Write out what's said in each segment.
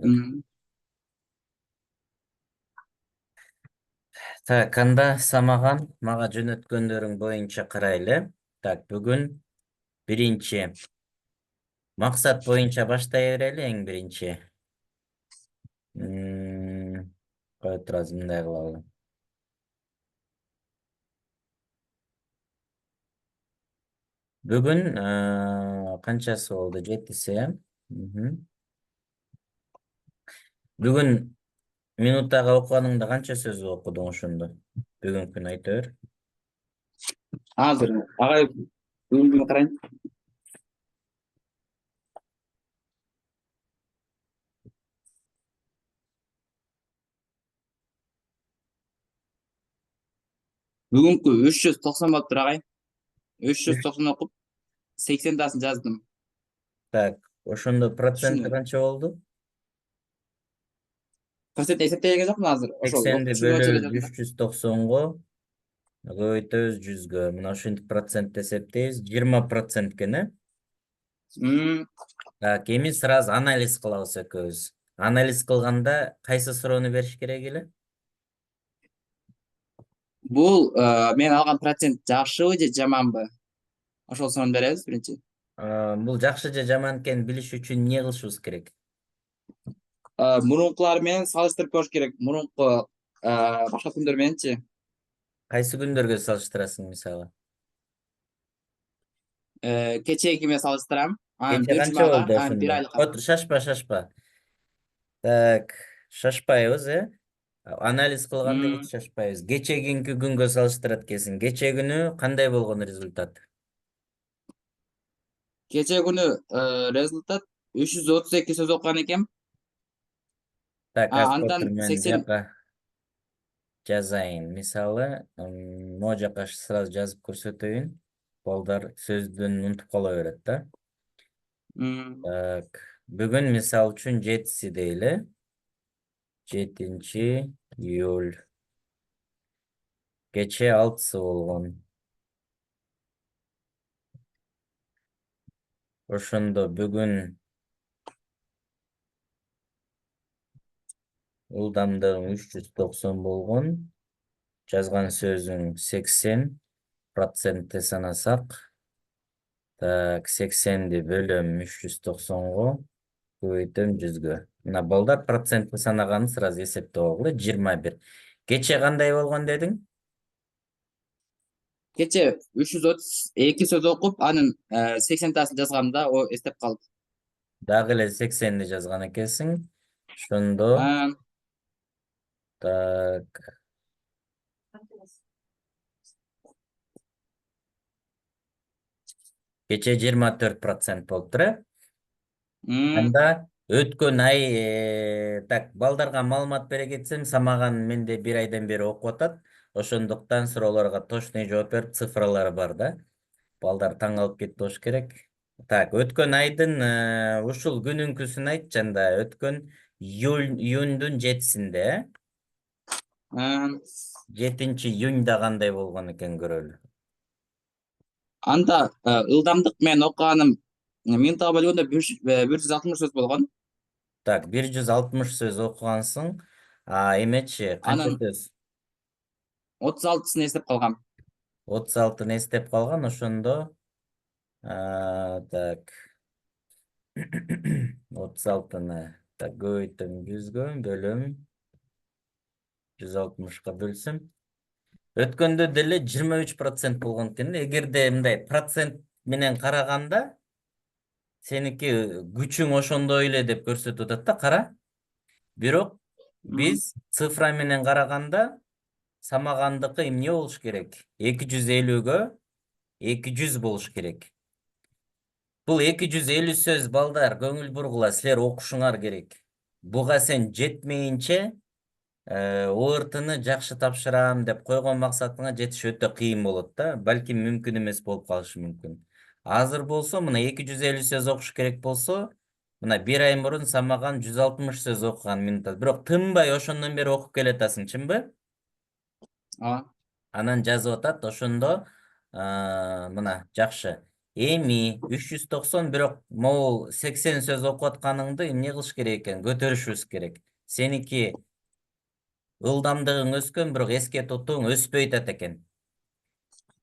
М. Так, анда самаган мага жөнөткөндөрүң боюнча карайлы. Так, бүгүн биринчи максат боюнча баштай берели, эң биринчи. Кое турабыз, мындай кылалы. Бүгүн канчасы болду? 7-си, э? Бүгүн минуттага окуганыңда канча сөз окудуң ошондо? Бүгүнкүнү айта бер. Азыр агай бүгүнкүнү карайын. Бүгүнкү 390 болуптур агай. 390 окуп 80тасын жаздым. Так, ошондо проценти Түшүнүп. канча болду? Процент эсептеген жокмун азыр. Ошол 80 түшүнүп бөлүп эле жаздым да. 390го көбөйтөбүз 100гө. Мына ушинтип процент эсептейбиз. 20% экен, э? М. Так, эми сразу анализ кылабыз экөөбүз. Анализ кылганда кайсы суроону бериш керек эле? Бул мен алган процент жакшыбы же жаманбы? Ошол суроону беребиз биринчи. Бул жакшы же жаман экенин билиш үчүн эмне кылышыбыз керек? Мурункулар менен салыштырып көрүш керек. Мурунку башка күндөр мененчи. Кайсы күндөргө салыштырасың мисалы? Кечеги менен салыштырам. Анан Кече бир канча жумага, болду анан бир ошондо? айлыкка. Шашпа. Так, шашпайбыз, э? Анализ кылганда эч шашпайбыз. Кечегинки күнгө салыштырат экенсиң. Кече күнү кандай болгон результат? Кече күнү результат 332 сөз окуган экенмин. Так, азыр Андан отур, мен 80. жака жазайын. Мисалы, могу жака сразу жазып көрсөтөйүн. Балдар сөздөн унутуп кала берет да. Так, бүгүн мисал үчүн 7-си дейли. 7-июль. Кече 6-сы болгон. Ошондо бүгүн ылдамдыгың 390 болгон. Жазган сөзүң 80% санасак. Так, 80-ди бөлөм 390го көбөйтөм 100гө. Мына балдар процентти санаганын сразу эсептеп алгыла. 21. Кече кандай болгон дедиң? Кече 332 сөз окуп, анын 80тасын жазгамда о эстеп калды. Дагы эле 80-ди жазган экенсиң. Ошондо, так, кече 24% болуптур, э? Анда өткөн ай, так, балдарга маалымат бере кетсем, самаган менде 1 айдан бери окуп атат. Ошондуктан суроолорго точный жооп берип, цифралары бар да. Балдар таң калып кетти болуш керек. Так, өткөн айдын ушул күнүнкүсүн айтчы анда. Өткөн июндун 7-синде, э? 7-июнда кандай болгон экен көрөлү. Анда ылдамдык менен окуганым минуттага бөлгөндө 160 сөз болгон. Так, 160 сөз окугансың. Эмечи, канча Анын сөз? 36сын эстеп калгам. 36-ны эстеп калган, ошондо, так, 36-ны так көбөйтөм 100гө, бөлөм 160ка бөлсөм. Өткөндө деле 23% болгон экен. Эгерде мындай процент менен караганда, сеники күчүң ошондой эле деп көрсөтүп атат да, кара. Бирок биз цифра менен караганда самагандыкы эмне болуш керек? 250гө 200 болуш керек. Бул 250 сөз, балдар, көңүл бургула, силер окушуңар керек. Буга сен жетмейинче ОРТ-ны жакшы тапшырам деп койгон максатыңа жетиш өтө кыйын болот да. Балким мүмкүн эмес болуп калышы мүмкүн. Азыр болсо, мына 250 сөз окуш керек болсо, мына 1 ай мурун самаган 160 сөз окуган минутта. Бирок тынбай ошондон бери окуп келатасың, чынбы? Анан жазып атат, ошондо мына жакшы. Эми 390 бирок могул 80 сөз окуп атканыңды эмне кылыш керек экен? Көтөрүшүбүз керек. Сеники ылдамдыгың өскөн, бирок эске тутууң өспөй атат экен.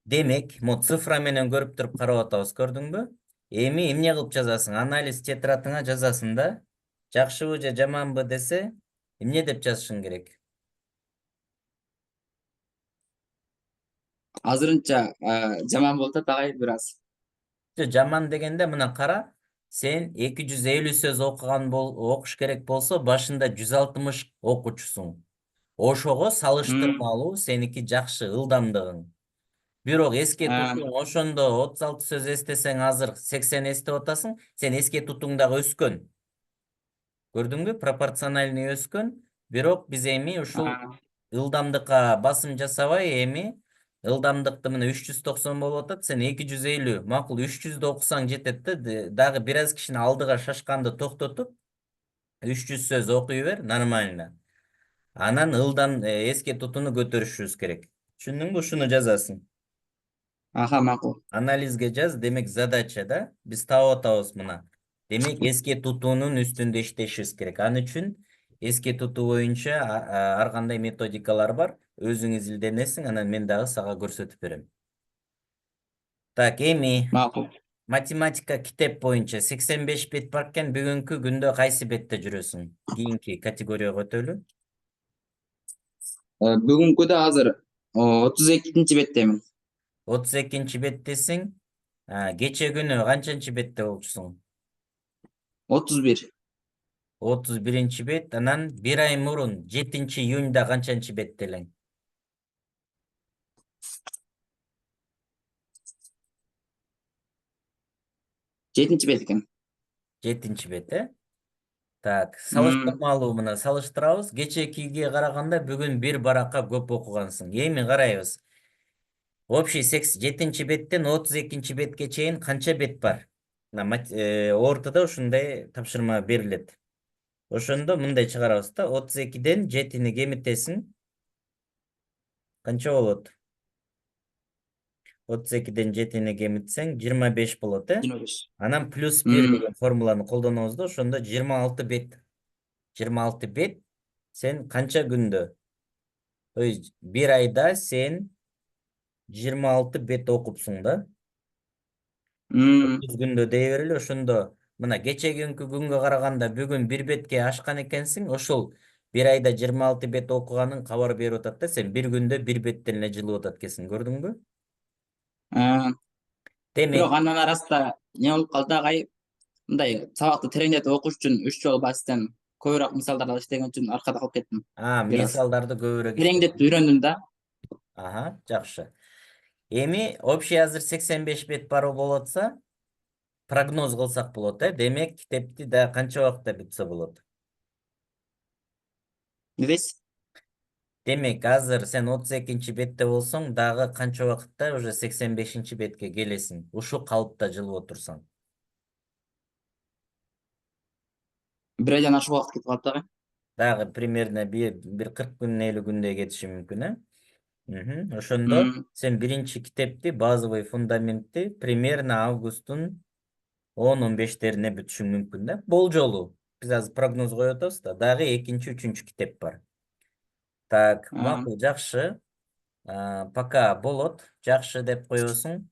Демек, могу цифра менен көрүп туруп карап атабыз, көрдүңбү? Эми эмне кылып жазасың? Анализ тетрадыңа жазасың да. Жакшыбы же жаманбы десе, эмне деп жазышың керек? Азырынча жаман болуп атат агай бир аз. Жаман дегенде мына кара, сен 250 сөз окуш керек болсо, башында 160 окучусуң. Ошого салыштырмалуу сеники жакшы ылдамдыгың. Бирок эске тутууң ошондо 36 сөз эстесең, азыр 80 эстеп атасың, сен эске тутууң дагы өскөн. Көрдүңбү? Пропорциональный өскөн. Бирок биз эми ушул ылдамдыкка басым жасабай, эми ылдамдыкты мына 390 болуп атат, сен 250, макул 300 окусаң жетет да, дагы бир аз кичине алдыга шашканды токтотуп, 300 сөз окуй бер, нормально. Анан эске тутууну көтөрүшүбүз керек. Түшүндүңбү? Ушуну жазасың. Аха, макул. Анализге жаз, демек задача да, биз таап атабыз мына. Демек эске тутуунун үстүндө иштешибиз керек. Аны үчүн эске тутуу боюнча ар кандай методикалар бар. Өзүң изилденесиң, анан мен дагы сага көрсөтүп берем. Так, эми Макул. математика китеп боюнча 85 бет бар экен. Бүгүнкү күндө кайсы бетте жүрөсүң? Кийинки категорияга өтөлү. Бүгүнкүдө азыр 32-нчи беттемин. 32 беттесиң. Кече күнү канчанчы бетте болчусуң? 31. 31 бет, анан бир ай мурун 7-июнда канчанчы бетте элең? 7-нчи бет экен. 7 бет, Так, салыштырмалуу мына салыштырабыз. Кечээкиге караганда бүгүн бир баракка көп окугансың. Эми карайбыз. Общий 7 беттен 32 бетке чейин канча бет бар? Ортодо ушундай тапшырма берилет. Ошондо мындай чыгарабыз да, 32ден 7-ни кемитесиң. Канча болот? 32ден 7-ни кемитсең 25 болот, 25. Анан плюс 1 деген формуланы колдонобуз да, ошондо 26 бет. 26 бет сен канча күндө? То есть бир айда сен 26 бет окупсуң да. 30 күндө дей берели, ошондо мына кечегүнкү күнгө караганда бүгүн бир бетке ашкан экенсиң, ошол бир айда 26 бет окуганың кабар берип атат да, сен бир күндө бир беттен эле жылып атат экенсиң, көрдүңбү? Бирок Демек, анын арасында не болуп калды агай? Мындай сабакты тереңдетип окуш үчүн 3 жолу бастан көбүрөөк мисалдар иштеген үчүн аркада калып кеттим. Бир аз мисалдарды көбүрөөк тереңдетип үйрөндүм да. жакшы. Эми общий азыр 85 бет бар болуп атса, прогноз кылсак болот, Демек, китепти да канча убакытта бүтсө болот? Не дейсиз? Демек, азыр сен 32 бетте болсоң, дагы канча убакытта уже 85 бетке келесиң? Ушул калыпта жылып отурсаң. Бир айдан ашык убакыт кетип калат агай. Дагы примерно бир 40 күн, 50 күндөй кетиши мүмкүн, Ошондо сен биринчи китепти, базовый фундаментти примерно августтун 10-15-терине бүтүшүң мүмкүн да. Болжолу. Биз азыр прогноз коюп атабыз да. Дагы экинчи, үчүнчү китеп бар. Так, макул, жакшы. Пока болот. Жакшы деп коесуң.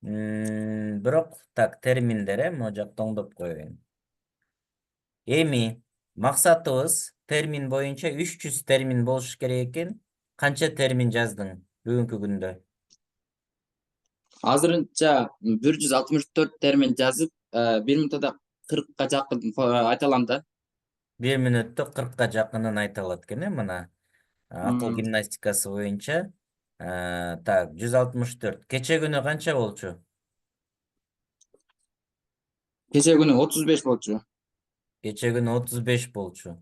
Бирок, так, терминдер, могу жакта оңдоп коеюн. Эми максатыбыз термин боюнча 300 термин болуш керек экен. Канча термин жаздың бүгүнкү күндө? Азырынча 164 термин жазып, 1 минутта 40ка жакын айта алам да. 1 мүнөттө 40ка жакынын айта алат экен, мына. Акыл гимнастикасы боюнча. Так, 164. Кече күнү канча болчу? Кече күнү 35 болчу. Кече күнү 35 болчу.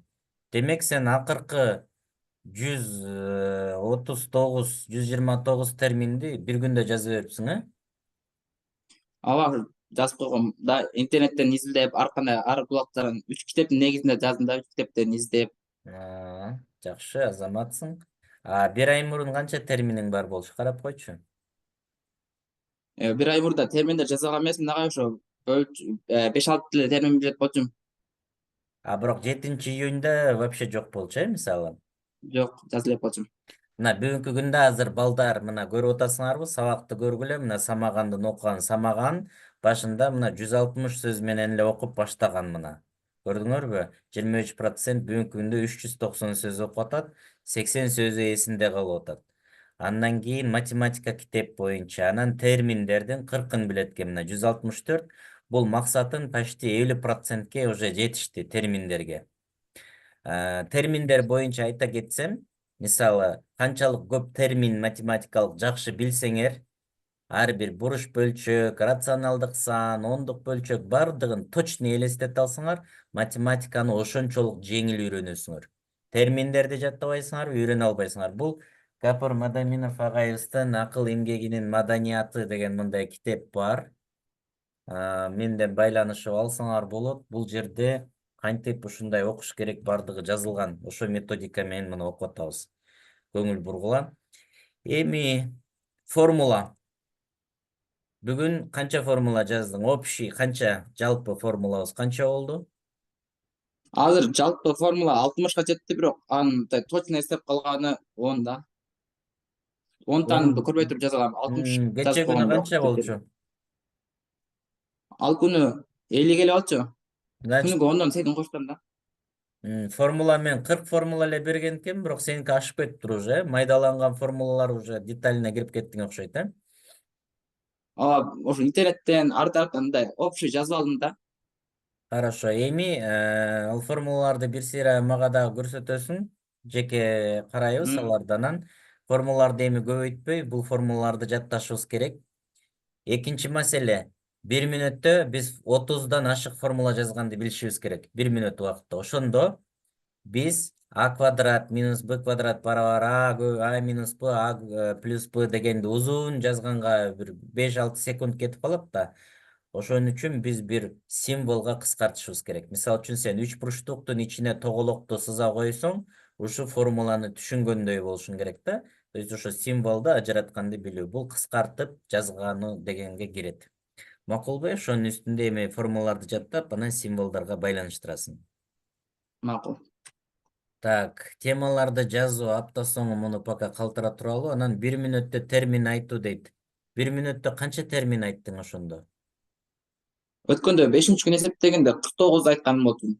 Демек, сен акыркы 139, 129 терминди бир күндө жазып берипсиң, Ала жазып койгом да, интернеттен изилдеп, ар кандай ар булактарын 3 китептин негизинде жаздым да, 3 китептен издеп. Жакшы, азаматсың. Бир ай мурун канча терминиң бар болчу? Карап койчу. Bir ay murda terминдер жазалган эмесмин ага ошо 5-6 тилде термин билет болчумун. А бирок 7 июньда вообще жок болчу, мисалы. Жок, жазып элек болчумун. Мына бүгүнкү күндө азыр балдар мына көрүп атасыңарбы, сабакты көргүлө, мына Самагандын окуган Самаган башында мына 160 сөз менен эле окуп баштаган мына. Көрдүңөрбү? 23% бүгүнкү күндө 390 сөз окуп атат, 80 сөзү эсинде калып атат. Андан кийин математика китеп боюнча, анан терминдердин 40-ын билет экен мына 164. Бул максатын почти 50%ке уже жетишти терминдерге. Терминдер боюнча айта кетсем, мисалы, канчалык көп термин математикалык жакшы билсеңер, ар бир буруш бөлчөк, рационалдык сан, ондук бөлчөк бардыгын точно элестете алсаңар, математиканы ошончолук жеңил үйрөнөсүңөр. Терминдерди жаттабайсыңарбы, үйрөнө албайсыңар. Бул Гапур Мадаминов агайыбыздын Акыл эмгегинин маданияты деген мындай китеп бар. Менден байланышып алсаңар болот. Бул жерде кантип ушундай окуш керек бардыгы жазылган. Ошо методика менен мына окуп атабыз. Көңүл бургула. Эми формула. Бүгүн канча формула жаздың? Общий канча, жалпы формулабыз канча болду? Азыр жалпы формула 60ка жетти, бирок анын точно эстеп калганы 10 да. 10 таанымды көрбөй туруп жазгам, 60 Кече жазып күнү койгом канча бирок. болчу? Ал күнү 50 келе болчу. Значит, Күнүгө 10дон 8 коштум да. формула мен 40 формула эле берген экен, бирок сеники ашып кетиптир уже. Майдаланган формулалар уже деталине кирип кеттиң окшойт, э? Ошо интернеттен арт-арттан мындай общий жазып алдым да. Хорошо. Эми ал формулаларды бир сыйра мага дагы көрсөтөсүң. Жеке карайбыз алардан. Формулаларды эми көбөйтпөй, бул формулаларды жатташыбыз керек. Экинчи маселе. 1 мүнөттө биз 30дан ашык формула жазганды билишибиз керек. 1 мүнөт убакытта. Ошондо биз а квадрат минус б квадрат барабар а минус б, а плюс б дегенди узун жазганга бир 5-6 секунд кетип калат да. Ошон үчүн биз бир символго кыскартышыбыз керек. Мисалы үчүн сен 3 бурчтуктун ичине тоголокту сыза койсоң, ушу формуланы түшүнгөндөй болушуң керек да. То есть ошо символду ажыратканды билүү. Бул кыскартып жазганы дегенге кирет. Макулбу? Ошонун үстүндө эми формулаларды жаттап, анан символдорго байланыштырасың. Макул. Так, темаларды жазуу апта соңу муну пока калтыра туралы. Анан 1 мүнөттө термин айтуу дейт. 1 мүнөттө канча термин айттың ошондо? Өткөндө 5-күн эсептегенде 49 айтканым болчу.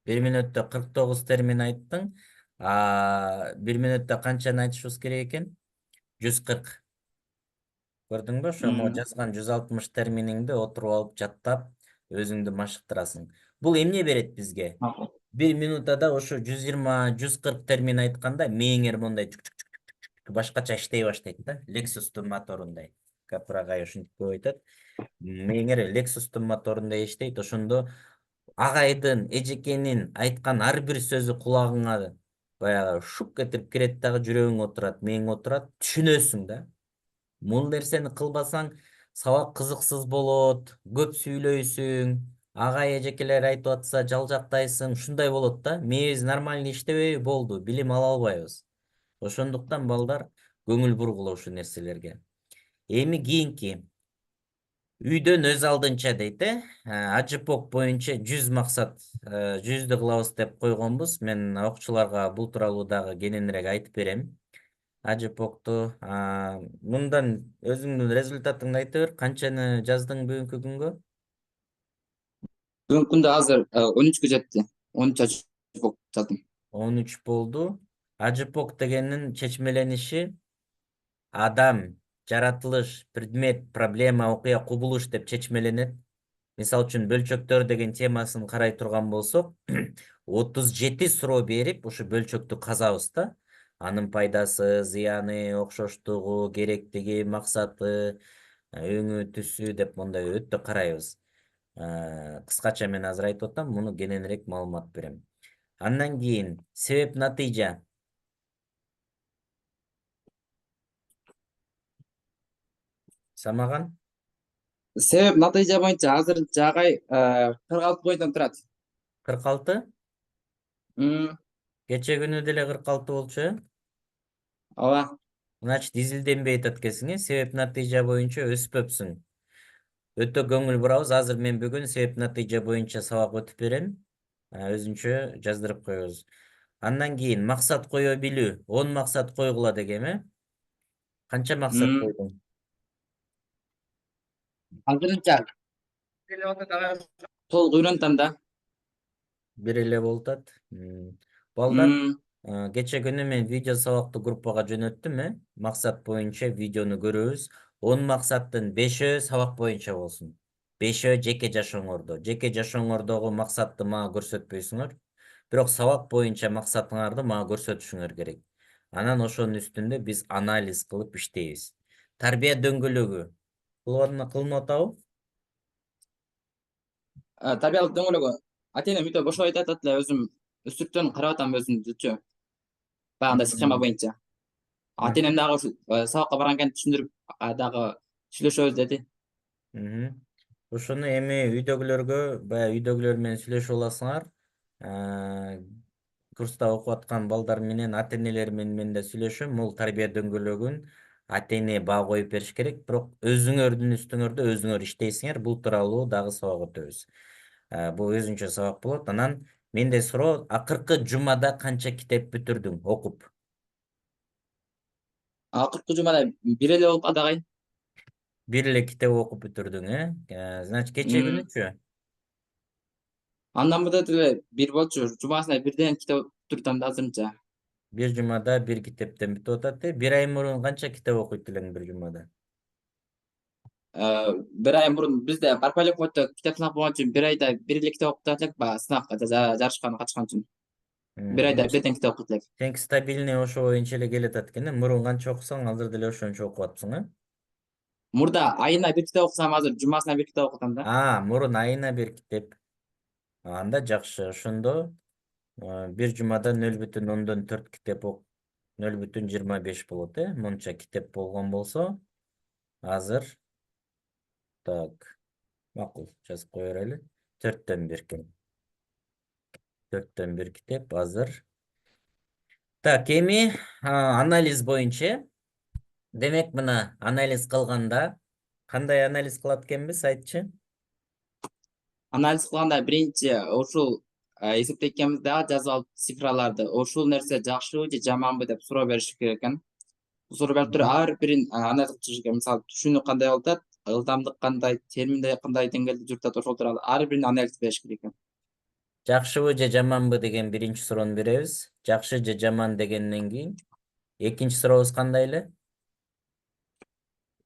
1 мүнөттө 49 термин айттың. 1 мүнөттө канчаны айтышыбыз керек экен? 140. Көрдүңбү? Ошо жазган 160 терминиңди отуруп алып жаттап, өзүңдү машыктырасың. Бул эмне берет бизге? Макул. 1 минутада ошо 120-140 термин айтканда мээңер мындай башкача иштей баштайт да. Lexustун моторундай. Гапур агай ушинтип көп айтат. Мээңер Lexustун моторундай иштейт. Ошондо агайдын, эжекенин айткан ар бир сөзү кулагыңа баягы шук кетирип кирет дагы, жүрөгүң отурат, мээң отурат, түшүнөсүң да. Бул нерсени кылбасаң, сабак кызыксыз болот, көп сүйлөйсүң, агай эжекелер айтып атса жалжактайсың, ушундай болот да. Мээбиз нормально иштебей болду, билим ала албайбыз. Ошондуктан балдар көңүл бургула ушул нерселерге. Эми кийинки үйдөн өз алдынча дейт, ажыпок боюнча 100 максат, 100дү кылабыз деп койгонбуз. Мен окуучуларга бул тууралуу дагы кененирээк айтып берем. Ажыпокту мындан өзүңдүн результатыңды айта бер. Канчаны жаздың бүгүнкү күнгө? Бүгүнкү күндө азыр 13кө жетти. 13 жаздым. 13 болду. Ажыпок дегенин чечмелениши адам, жаратылыш, предмет, проблема, окуя, кубулуш деп чечмеленет. Мисалы үчүн бөлчөктөр деген темасын карай турган болсок, 37 суроо берип, ушу бөлчөктү казабыз да. Анын пайдасы, зыяны, окшоштугу, керектиги, максаты, өңү, түсү деп мындай өтө карайбыз. Кыскача мен азыр айтып атам, муну кененирээк маалымат берем. Андан кийин себеп натыйжа. Самаган? Себеп натыйжа боюнча азырынча агай 46 бойдон турат. 46? Кече күнү деле 46 болчу, э? Ооба. Значит, изилденбей атат экенсиң, себеп натыйжа боюнча өспөпсүң. Өтө көңүл бурабыз. Азыр мен бүгүн себеп натыйжа боюнча сабак өтүп берем. Өзүнчө жаздырып коебуз. Андан кийин максат кое билүү. 10 максат койгула дегем, э? Канча максат М, койдуң? азырынча толук үйрөнтөм да. Бир эле болуп атат. Балдар, М, кече күнү мен видео сабакты группага жөнөттүм, э? Максат боюнча видеону көрөбүз. 10 максаттын 5-өө сабак боюнча болсун. 5-өө жеке жашооңордо. Жеке жашооңордогу максатты мага көрсөтпөйсүңөр. Бирок сабак боюнча максатыңарды мага көрсөтүшүңөр керек. Анан ошонун үстүндө биз анализ кылып иштейбиз. Тарбия дөңгөлөгү кылынып атабы? тарбиялык дөңгөлөгү ата энем үйдө бошоп айтып атат эле, өзүм үстүртөн карап атам өзүмчү. Баягындай схема боюнча. Ата энем дагы ушул сабакка барган экен түшүндүрүп дагы сүйлөшөбүз деди. Ошону эми үйдөгүлөргө, баягы үйдөгүлөр менен сүйлөшүп аласыңар. Э, Курста окуп аткан балдар менен, ата энелер менен мен да сүйлөшөм. Бул тарбия дөңгөлөгүн ата эне баа коюп бериш керек, бирок өзүңөрдүн үстүңөрдө өзүңөр иштейсиңер. Бул тууралуу дагы сабак өтөбүз. Бул өзүнчө сабак болот. Анан менде суроо, акыркы жумада канча китеп бүтүрдүң окуп? Акыркы жумада бир эле болуп калды агай. Бир эле китеп окуп бүтүрдүң, э? Значит, кече М, күнүчү? андан мурда деле бир болчу. Жумасына бирден китеп бүтүртөм да азырынча. Бир жумада бир китептен бүтүп атат, э? Бир ай мурун канча китеп окуйт элең бир жумада? Бир ай мурун бизде Парпалеководо китеп сынак болгон үчүн бир айда бир эле китеп окуп элек, баягы сынакка жарышкан катышкан үчүн. Бир айда Значит, бирден китеп окуйт элек. сеники стабильный ошо боюнча эле келатат экен, э? Мурун канча окусаң, азыр деле ошончо окуп атсың, э? Мурда айына бир китеп окусам, азыр жумасына бир китеп окуп атам да. Мурун айына бир китеп. Анда жакшы. Ошондо бир жумада 0,4 китеп 0,25 болот, э? Монча китеп болгон болсо, азыр так, макул, жазып кое берели. 4төн 1 экен. 4төн 1 китеп азыр. Так, эми анализ боюнча. Демек, мына анализ кылганда кандай анализ кылат экенбиз, айтчы? Анализ кылганда биринчи ушул эсептейт экенбиз дагы жазып алып цифраларды. Ушул нерсе жакшыбы же жаманбы деп суроо бериш керек экен. Суроо берип туруп ар бирин анализ кылып чыгыш керек. Мисалы түшүнүү кандай болуп атат, ылдамдык кандай, терминдер кандай деңгээлде жүрүп атат, ошол тууралуу ар бирин анализ бериш керек экен. Жакшыбы же жаманбы деген биринчи суроону беребиз. Жакшы же жаман дегенден кийин экинчи сурообуз кандай эле?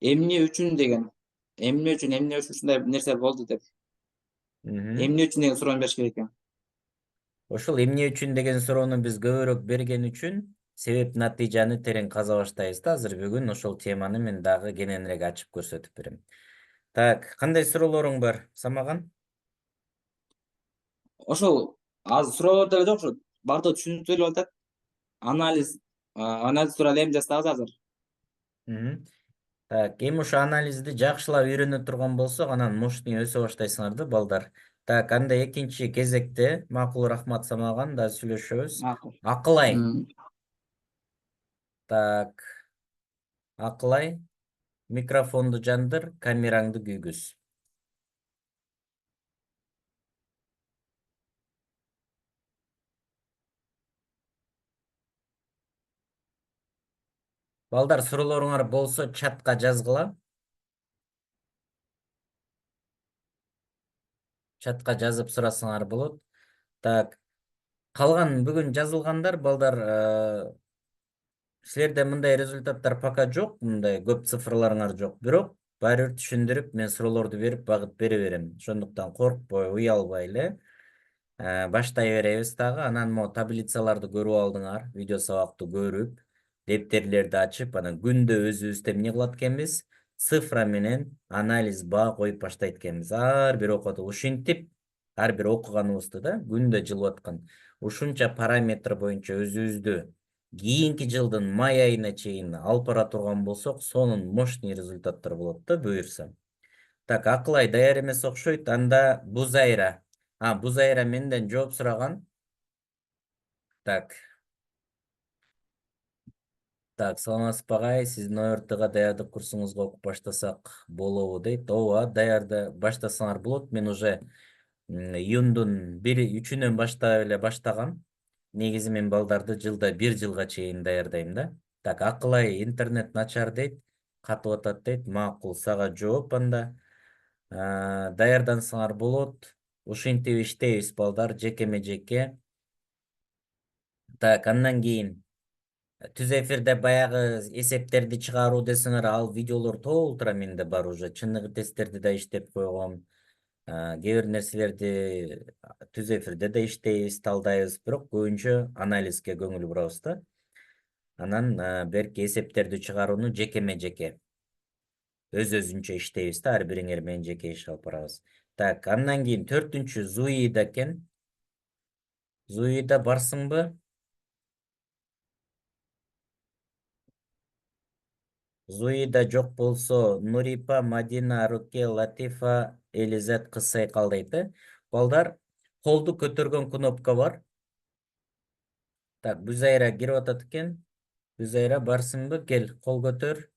Эмне үчүн деген. Эмне үчүн ушундай нерсе болду деп. Мгм. Эмне үчүн деген суроону бериш керек экен. Ошол эмне үчүн деген суроону биз көбүрөөк берген үчүн себеп натыйжаны терең каза баштайбыз да. Азыр бүгүн ошол теманы мен дагы кененирээк ачып көрсөтүп берем. Так, кандай суроолоруң бар, Самаган? Ошол азыр суроолор деле жок, ушу бардыгы түшүнүктүү эле болуп атат. Анализ анализ тууралуу эми жазсаңыз азыр. Мгм. Так, эми ушу анализди жакшылап үйрөнө турган болсок, анан мощный өсө баштайсыңар да, балдар. Так, анда экинчи кезекте, макул, рахмат Самаган, да сүйлөшөбүз. Макул. Акылай. Так, Акылай, микрофонду жандыр, камераңды күйгүз. Балдар, суроолоруңар болсо чатка жазгыла. Чатка жазып сурасаңар болот. Так, калган бүгүн жазылгандар, балдар, силерде мындай результаттар пока жок, мындай көп цифрларыңар жок. Бирок баары бир түшүндүрүп, мен суроолорду берип, багыт бере берем. Ошондуктан коркпой, уялбай эле баштай беребиз дагы. Анан могу таблицаларды көрүп алдыңар, видео сабакты көрүп, дептерлерди ачып, анан күндө өзүбүз эмне кылат экенбиз? Цифра менен анализ баа коюп баштайт экенбиз. Ар бир окууда ушинтип, ар бир окуганыбызды да күндө жылып аткан ушунча параметр боюнча өзүбүздү кийинки жылдын май айына чейин алып бара турган болсок, сонун мощный результаттар болот да, буюрса. Так, Акылай даяр эмес окшойт. Анда Бузайра. Бузайра менден жооп сураган. Так. Так, саламатсызбы багай, сиздин ОРТга даярдык курсуңузга окуп баштасак болобу дейт. Ооба, баштасаңар болот. Мен уже июндун 3-үнөн баштап эле баштагам. Негизи мен балдарды жылда 1 жылга чейин даярдайм да. Так, акылай интернет начар дейт, катып атат дейт. Макул, сага жооп анда. Даярдансаңар болот. Ушинтип иштейбиз балдар, жекеме жеке. Так, андан кийин түз эфирде баягы эсептерди чыгаруу десеңер, ал видеолор толтура менде бар уже. Чыныгы тесттерди да иштеп койгом. Кээ бир нерселерди түз эфирде да иштейбиз, талдайбыз, бирок көбүнчө анализге көңүл бурабыз да. Анан берки эсептерди чыгарууну жекеме жеке өзүнчө иштейбиз да, ар бириңер менен жеке иш алып барабыз. Так, андан кийин 4-үнчү Зуида экен. Зуида барсыңбы? Зуида жок болсо, Нурипа, Мадина, Руке, Латифа, Элизат кыз сайкал дейт. Балдар, колду көтөргөн кнопка бар. Так, Бүзайра кирип атат экен. Бүзайра барсыңбы? Кел, кол көтөр.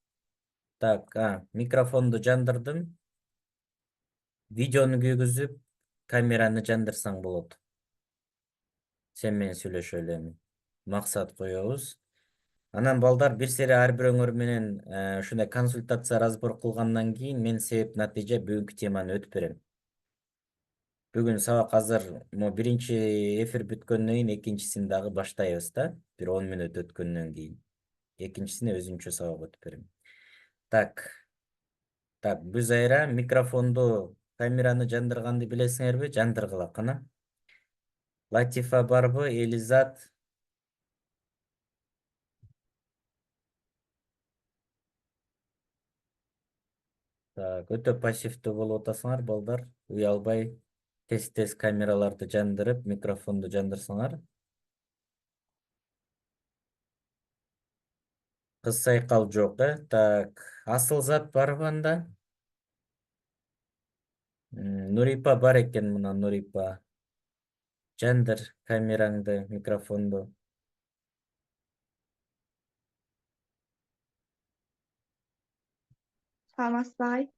Так, микрофонду жандырдым. Видеону күйгүзүп, камераны жандырсаң болот. Сен менен сүйлөшө элем. Максат коебуз. Анан балдар, бир сере ар бирөөңөр менен ушундай консультация, разбор кылгандан кийин мен себеп натыйжа бүгүнкү теманы өтүп берем. Бүгүн сабак азыр биринчи эфир бүткөндөн кийин экинчисин дагы баштайбыз да. Бир 10 мүнөт өткөндөн кийин. Экинчисине өзүнчө сабак өтүп берем. Так. Так, Бүзайра микрофонду, камераны жандырганды билесиңерби? Жандыргыла кана. Латифа барбы? Элизат? Так, өтө пассивдүү болуп атасыңар балдар. Уялбай тез-тез камераларды жандырып, микрофонду жандырсаңар. Кыз сайкал жок, Так, Асылзат барбы анда? Нурипа бар экен, мына Нурипа. Жандыр камераңды, микрофонду. Саламатсызбы?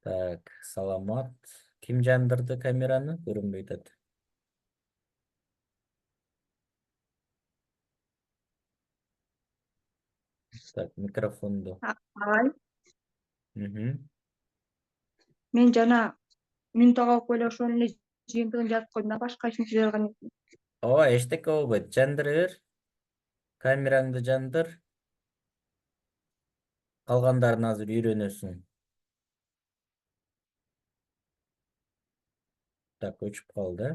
Так, саламат. Ким жандырды камераны? Көрүнбөй атат. Так, микрофонду. Агай, Мгм. мен жана Мюнтага окуп эле ошонун эле жыйынтыгын жазып койдум да, башка эч нерсе жазган эмесмин. Ооба, эчтеке болбойт. Жандыра бер. Камераңды жандыр. Калгандарын азыр үйрөнөсүң. Так, өчүп калды.